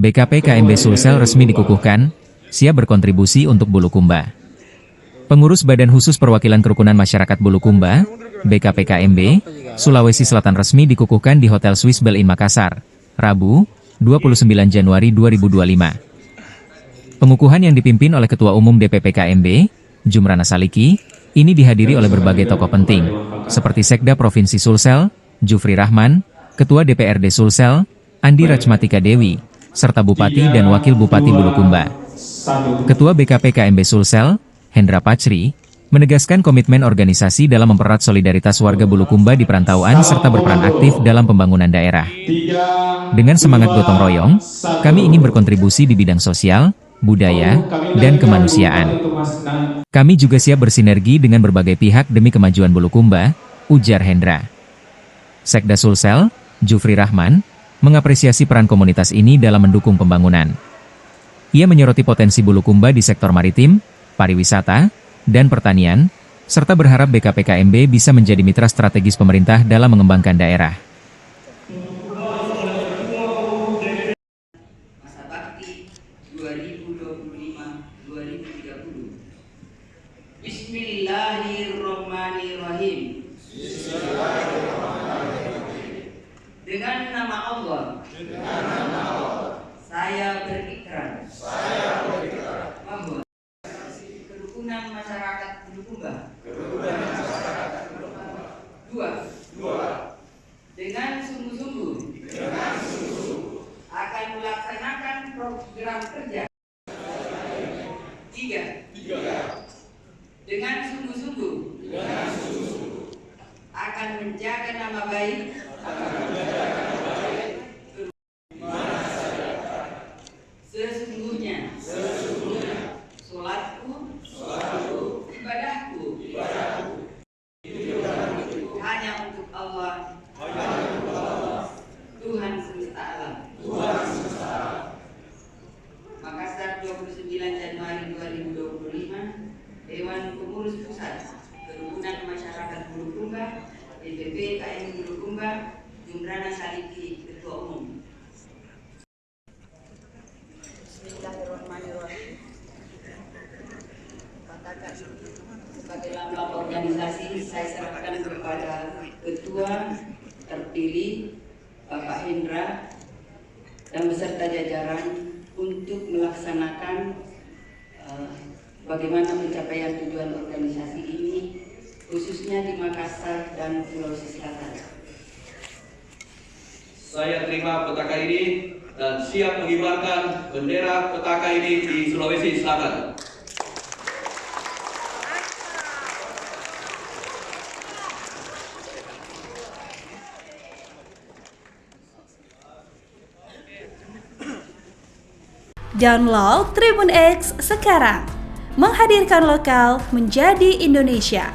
BKP KMB Sulsel resmi dikukuhkan, siap berkontribusi untuk Bulukumba. Pengurus Badan Khusus Perwakilan Kerukunan Masyarakat Bulukumba, BKP KMB, Sulawesi Selatan resmi dikukuhkan di Hotel Swiss Bell in Makassar, Rabu, 29 Januari 2025. Pengukuhan yang dipimpin oleh Ketua Umum DPP KMB, Jumrana Saliki, ini dihadiri oleh berbagai tokoh penting, seperti Sekda Provinsi Sulsel, Jufri Rahman, Ketua DPRD Sulsel, Andi Rachmatika Dewi, serta Bupati dan Wakil Bupati Bulukumba. Ketua BKP KMB Sulsel, Hendra Pachri, menegaskan komitmen organisasi dalam mempererat solidaritas warga Bulukumba di perantauan serta berperan aktif dalam pembangunan daerah. Dengan semangat gotong royong, kami ingin berkontribusi di bidang sosial, budaya, dan kemanusiaan. Kami juga siap bersinergi dengan berbagai pihak demi kemajuan Bulukumba, ujar Hendra. Sekda Sulsel, Jufri Rahman, mengapresiasi peran komunitas ini dalam mendukung pembangunan. Ia menyoroti potensi Bulukumba di sektor maritim, pariwisata, dan pertanian, serta berharap BKP KMB bisa menjadi mitra strategis pemerintah dalam mengembangkan daerah. Masa Bakti 2025-2030. Bismillahirrahmanirrahim. Dengan nama Allah. Saya berikrar. Bahwa kerukunan masyarakat Bulukumba. Dua. Dengan sungguh-sungguh. Akan melaksanakan program kerja. Tiga. Dengan sungguh-sungguh. Akan menjaga nama baik. Sesungguhnya. Sholatku. Ibadahku. Hanya untuk Allah. Tuhan semesta alam. Makassar, 29 Januari 2025. Dewan Pengurus Pusat Kerukunan Masyarakat Bulukumba, DPP KMB Bulukumba, Jumrana Saliki, Ketua Umum. Bismillahirrahmanirrahim. Sebagai lambang organisasi, saya serahkan kepada Ketua terpilih Bapak Hendra dan beserta jajaran untuk melaksanakan bagaimana pencapaian tujuan organisasi ini, khususnya di Makassar dan Sulawesi Selatan. Saya terima petaka ini dan siap mengibarkan bendera petaka ini di Sulawesi Selatan. Download Tribun X sekarang, menghadirkan lokal menjadi Indonesia.